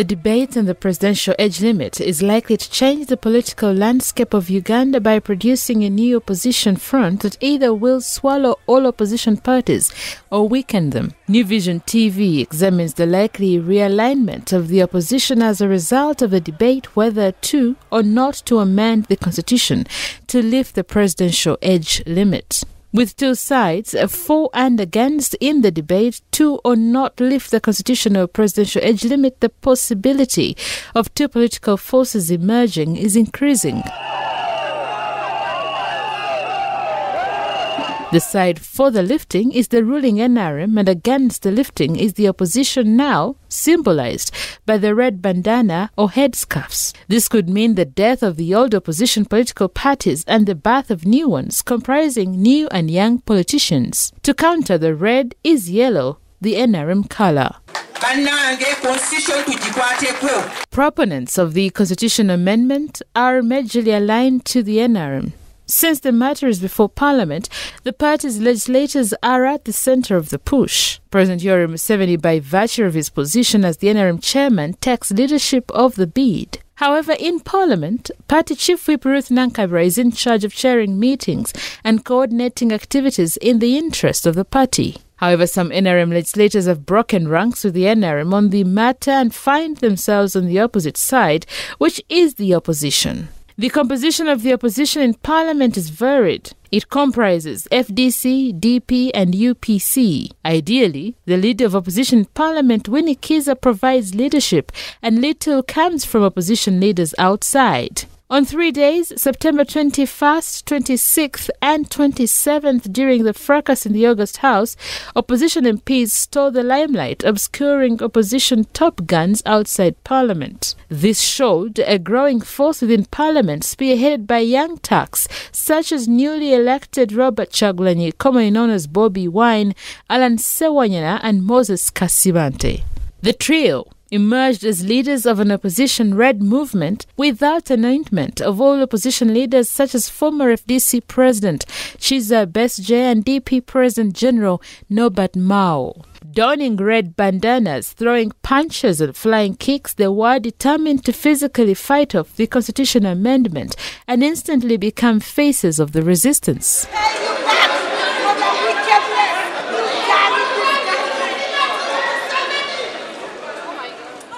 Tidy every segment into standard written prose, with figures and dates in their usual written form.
The debate on the presidential age limit is likely to change the political landscape of Uganda by producing a new opposition front that either will swallow all opposition parties or weaken them. New Vision TV examines the likely realignment of the opposition as a result of the debate whether to or not to amend the constitution to lift the presidential age limit. With two sides, for and against in the debate to or not lift the constitutional presidential age limit, the possibility of two political forces emerging is increasing. The side for the lifting is the ruling NRM, and against the lifting is the opposition, now symbolized by the red bandana or headscarves. This could mean the death of the old opposition political parties and the birth of new ones comprising new and young politicians. To counter the red is yellow, the NRM color. Proponents of the constitution amendment are majorly aligned to the NRM. Since the matter is before Parliament, the party's legislators are at the center of the push. President Yoweri Museveni, by virtue of his position as the NRM chairman, takes leadership of the bid. However, in Parliament, Party Chief Whip Ruth Nankabira is in charge of chairing meetings and coordinating activities in the interest of the party. However, some NRM legislators have broken ranks with the NRM on the matter and find themselves on the opposite side, which is the opposition. The composition of the opposition in Parliament is varied. It comprises FDC, DP and UPC. Ideally, the leader of opposition in Parliament, Winnie Kiza, provides leadership and little comes from opposition leaders outside. On 3 days, September 21st, 26th and 27th, during the fracas in the August House, opposition MPs stole the limelight, obscuring opposition top guns outside Parliament. This showed a growing force within Parliament, spearheaded by young Turks, such as newly elected Robert Chagulanyi, commonly known as Bobi Wine, Alan Sewanyana and Moses Kasibante. The trio emerged as leaders of an opposition red movement without anointment of all opposition leaders such as former FDC President Chiza Besje and DP President General Norbert Mao. Donning red bandanas, throwing punches and flying kicks, they were determined to physically fight off the constitutional amendment and instantly become faces of the resistance.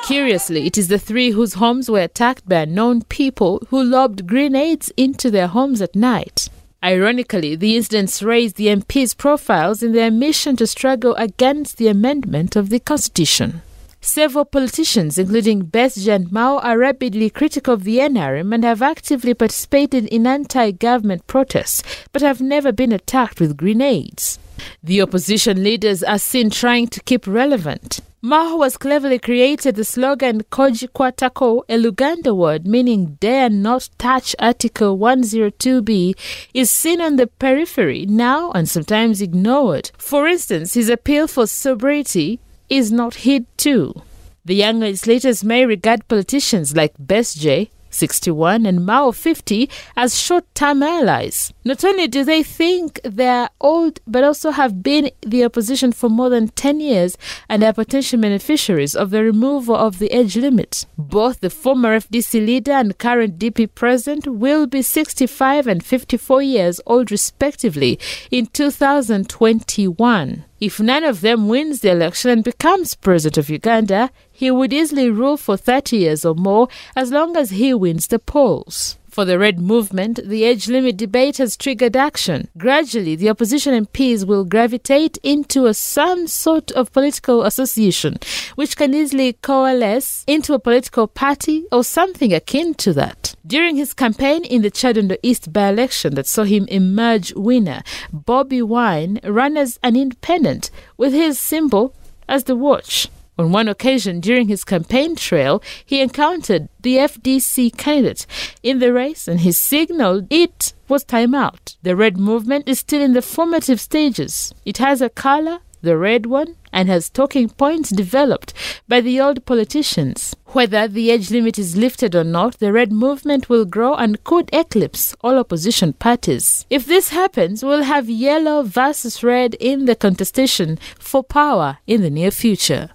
Curiously, it is the three whose homes were attacked by unknown people who lobbed grenades into their homes at night. Ironically, the incidents raised the MPs' profiles in their mission to struggle against the amendment of the Constitution. Several politicians, including Besje and Mao, are rabidly critical of the NRM and have actively participated in anti-government protests, but have never been attacked with grenades. The opposition leaders are seen trying to keep relevant. Mao has cleverly created the slogan Togikwatako, a Luganda word meaning dare not touch Article 102B, is seen on the periphery now and sometimes ignored. For instance, his appeal for sobriety is not heed to. The young legislators may regard politicians like Besje, 61, and Mao, 50, as short-term allies. Not only do they think they're old, but also have been the opposition for more than 10 years and are potential beneficiaries of the removal of the age limit. Both the former FDC leader and current DP president will be 65 and 54 years old respectively in 2021. If none of them wins the election and becomes president of Uganda, he would easily rule for 30 years or more as long as he wins the polls. For the Red Movement, the age limit debate has triggered action. Gradually, the opposition MPs will gravitate into some sort of political association, which can easily coalesce into a political party or something akin to that. During his campaign in the Chadondo East by-election that saw him emerge winner, Bobi Wine ran as an independent, with his symbol as the watch. On one occasion during his campaign trail, he encountered the FDC candidate in the race and he signaled it was time out. The Red Movement is still in the formative stages. It has a color, the red one, and has talking points developed by the old politicians. Whether the age limit is lifted or not, the Red movement will grow and could eclipse all opposition parties. If this happens, we'll have Yellow versus Red in the contestation for power in the near future.